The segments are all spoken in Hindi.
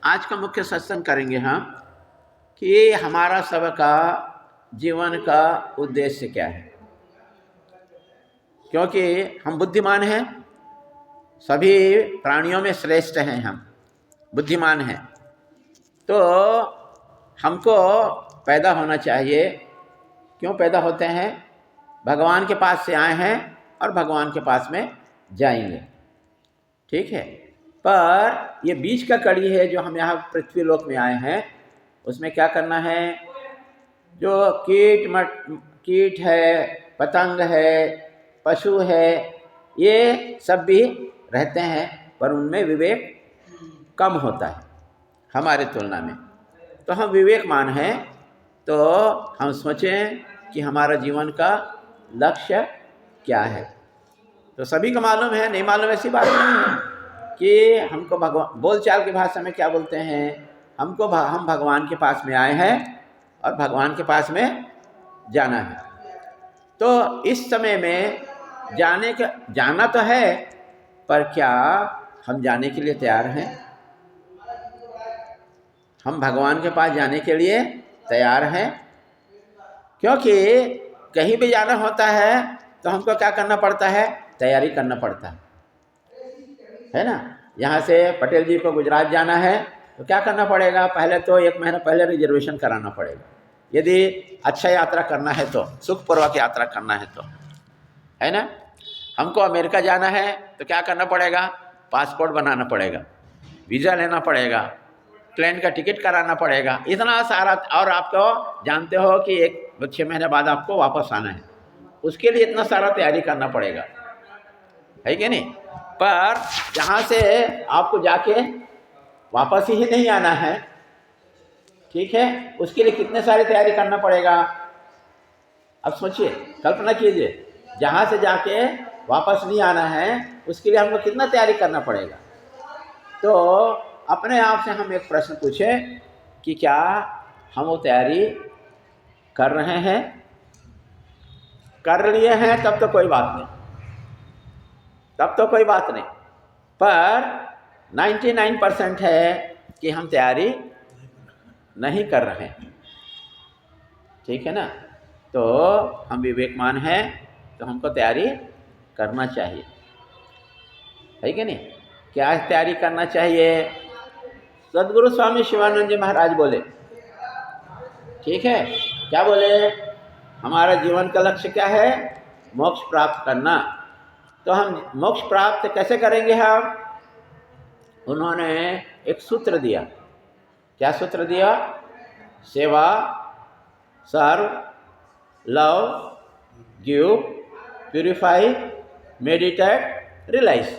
आज का मुख्य सत्संग करेंगे हम कि हमारा सबका जीवन का उद्देश्य क्या है। क्योंकि हम बुद्धिमान हैं, सभी प्राणियों में श्रेष्ठ हैं, हम बुद्धिमान हैं, तो हमको पैदा होना चाहिए। क्यों पैदा होते हैं? भगवान के पास से आए हैं और भगवान के पास में जाएंगे, ठीक है। पर ये बीच का कड़ी है जो हम यहाँ पृथ्वी लोक में आए हैं, उसमें क्या करना है? जो कीट है, पतंग है, पशु है, ये सब भी रहते हैं, पर उनमें विवेक कम होता है हमारे तुलना में। तो हम विवेकमान हैं, तो हम सोचें कि हमारा जीवन का लक्ष्य क्या है। तो सभी को मालूम है, नहीं मालूम ऐसी बात नहीं है कि हमको भगवान, बोलचाल की भाषा में क्या बोलते हैं, हम भगवान के पास में आए हैं और भगवान के पास में जाना है। तो इस समय में जाना तो है, पर क्या हम जाने के लिए तैयार हैं? हम भगवान के पास जाने के लिए तैयार हैं? क्योंकि कहीं भी जाना होता है तो हमको क्या करना पड़ता है? तैयारी करना पड़ता है ना। यहाँ से पटेल जी को गुजरात जाना है तो क्या करना पड़ेगा? पहले तो 1 महीना पहले रिजर्वेशन कराना पड़ेगा, यदि अच्छा यात्रा करना है तो, सुखपूर्वक यात्रा करना है तो, है ना। हमको अमेरिका जाना है तो क्या करना पड़ेगा? पासपोर्ट बनाना पड़ेगा, वीज़ा लेना पड़ेगा, प्लेन का टिकट कराना पड़ेगा, इतना सारा। और आपको जानते हो कि 6 महीने बाद आपको वापस आना है, उसके लिए इतना सारा तैयारी करना पड़ेगा, है कि नहीं। पर जहाँ से आपको जाके वापस ही नहीं आना है, ठीक है, उसके लिए कितने सारी तैयारी करना पड़ेगा? अब सोचिए, कल्पना कीजिए, जहाँ से जाके वापस नहीं आना है उसके लिए हमको कितना तैयारी करना पड़ेगा। तो अपने आप से हम एक प्रश्न पूछें कि क्या हम वो तैयारी कर रहे हैं? कर लिए हैं तब तो कोई बात नहीं, तब तो कोई बात नहीं। पर 99% है कि हम तैयारी नहीं कर रहे हैं, ठीक है ना। तो हम विवेकमान हैं, तो हमको तैयारी करना चाहिए, है कि नहीं। क्या तैयारी करना चाहिए? सद्गुरु स्वामी शिवानंद जी महाराज बोले, ठीक है, क्या बोले? हमारा जीवन का लक्ष्य क्या है? मोक्ष प्राप्त करना। तो हम मोक्ष प्राप्त कैसे करेंगे हम? उन्होंने एक सूत्र दिया। क्या सूत्र दिया? सेवा, serve, love, give, purify, meditate, realise.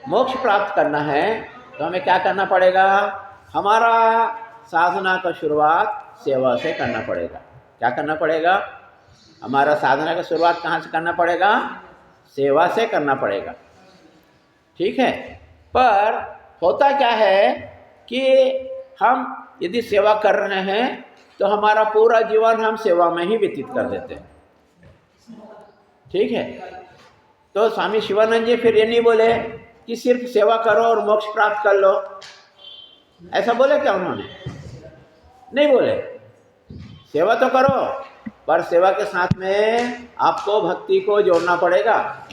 मोक्ष प्राप्त करना है तो हमें क्या करना पड़ेगा? हमारा साधना का शुरुआत सेवा से करना पड़ेगा। क्या करना पड़ेगा? हमारा साधना का शुरुआत कहाँ से करना पड़ेगा? सेवा से करना पड़ेगा, ठीक है। पर होता क्या है कि हम यदि सेवा कर रहे हैं तो हमारा पूरा जीवन हम सेवा में ही व्यतीत कर देते हैं, ठीक है। तो स्वामी शिवानंद जी फिर ये नहीं बोले कि सिर्फ सेवा करो और मोक्ष प्राप्त कर लो, ऐसा बोले क्या उन्होंने? नहीं बोले। सेवा तो करो, पर सेवा के साथ में आपको भक्ति को जोड़ना पड़ेगा।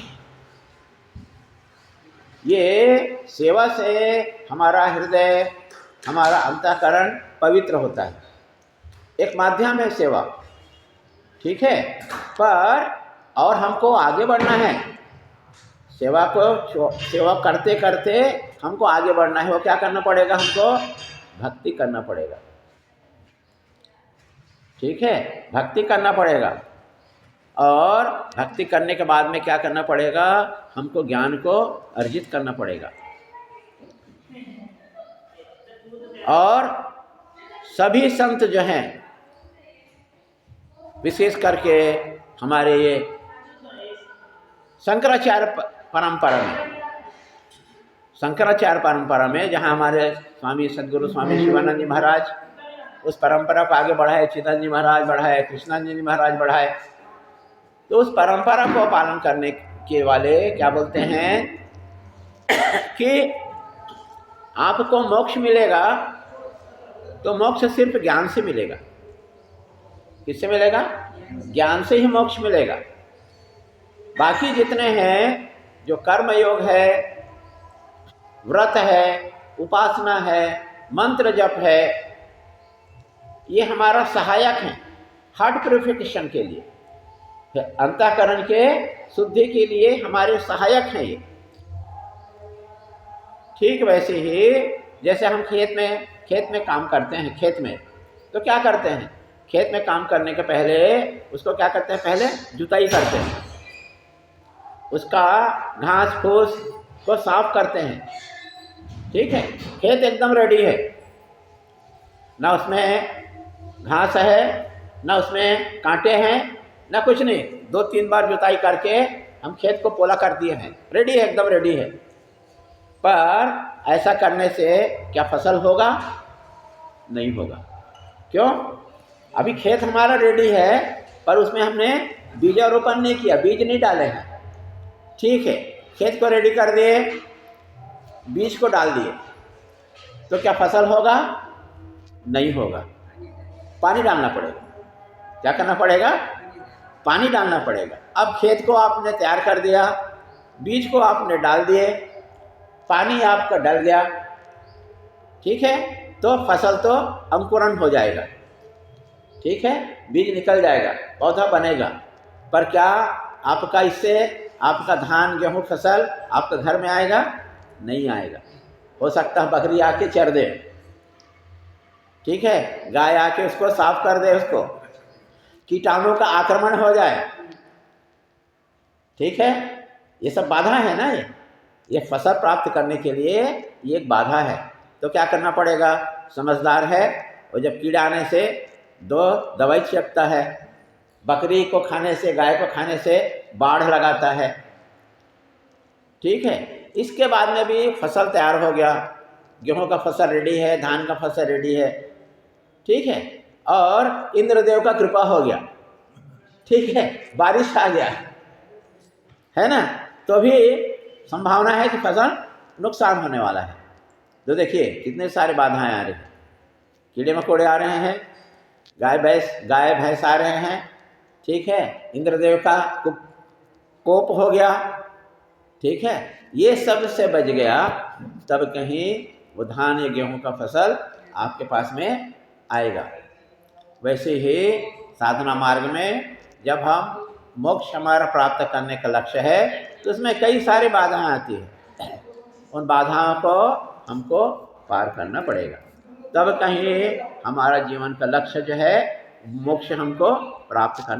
ये सेवा से हमारा हृदय, हमारा अंतःकरण पवित्र होता है, एक माध्यम है सेवा, ठीक है। पर और हमको आगे बढ़ना है, सेवा करते करते हमको आगे बढ़ना है। वो क्या करना पड़ेगा? हमको भक्ति करना पड़ेगा, ठीक है, भक्ति करना पड़ेगा। और भक्ति करने के बाद में क्या करना पड़ेगा? हमको ज्ञान को अर्जित करना पड़ेगा। और सभी संत जो हैं, विशेष करके हमारे ये शंकराचार्य परंपरा में जहाँ हमारे स्वामी सद्गुरु स्वामी शिवानंद जी महाराज उस परंपरा को आगे बढ़ाए, चिदानंद जी महाराज बढ़ाए, कृष्णानंद जी महाराज बढ़ाए, तो उस परंपरा को पालन करने के वाले क्या बोलते हैं कि आपको मोक्ष मिलेगा तो मोक्ष सिर्फ ज्ञान से मिलेगा। किससे मिलेगा? ज्ञान से ही मोक्ष मिलेगा। बाकी जितने हैं, जो कर्म योग है, व्रत है, उपासना है, मंत्र जप है, ये हमारा सहायक है हार्ट प्यूरिफिकेशन के लिए, अंतःकरण के शुद्धि के लिए हमारे सहायक हैं ये। ठीक वैसे ही जैसे हम खेत में काम करते हैं, खेत में तो क्या करते हैं? खेत में काम करने के पहले उसको क्या करते हैं? पहले जुताई करते हैं, उसका घास फूस को साफ करते हैं। ठीक है, खेत एकदम रेडी है, ना उसमें घास है, ना उसमें कांटे हैं, ना कुछ नहीं। 2-3 बार जुताई करके हम खेत को पोला कर दिए हैं, रेडी है, एकदम रेडी है। पर ऐसा करने से क्या फसल होगा? नहीं होगा। क्यों? अभी खेत हमारा रेडी है, पर उसमें हमने बीजारोपण नहीं किया, बीज नहीं डाले हैं। ठीक है, खेत को रेडी कर दिए, बीज को डाल दिए, तो क्या फसल होगा? नहीं होगा। पानी डालना पड़ेगा। क्या करना पड़ेगा? पानी डालना पड़ेगा। अब खेत को आपने तैयार कर दिया, बीज को आपने डाल दिए, पानी आपका डल गया, ठीक है, तो फसल तो अंकुरण हो जाएगा। ठीक है, बीज निकल जाएगा, पौधा बनेगा। पर क्या आपका इससे आपका धान गेहूं फसल आपके घर में आएगा? नहीं आएगा। हो सकता है बकरी आके चर दे, ठीक है, गाय आके उसको साफ कर दे, उसको कीटाणु का आक्रमण हो जाए। ठीक है, ये सब बाधा है ना। ये फसल प्राप्त करने के लिए ये एक बाधा है। तो क्या करना पड़ेगा? समझदार है और जब कीड़ा आने से 2 दवाई छिड़कता है। बकरी को खाने से, गाय को खाने से बाढ़ लगाता है। ठीक है, इसके बाद में भी फसल तैयार हो गया, गेहूं का फसल रेडी है, धान का फसल रेडी है। ठीक है, और इंद्रदेव का कृपा हो गया, ठीक है, बारिश आ गया, है ना, तो भी संभावना है कि फसल नुकसान होने वाला है। तो देखिए कितने सारे बाधाएं आ रही हैं, कीड़े मकोड़े आ रहे हैं, गाय भैंस आ रहे हैं। ठीक है, इंद्रदेव का कोप हो गया। ठीक है, ये सब से बच गया, तब कहीं वो धान या गेहूं का फसल आपके पास में आएगा। वैसे ही साधना मार्ग में जब हम मोक्ष हमारा प्राप्त करने का लक्ष्य है, तो उसमें कई सारी बाधाएं आती हैं। उन बाधाओं को हमको पार करना पड़ेगा, तब कहीं हमारा जीवन का लक्ष्य जो है मोक्ष हमको प्राप्त करना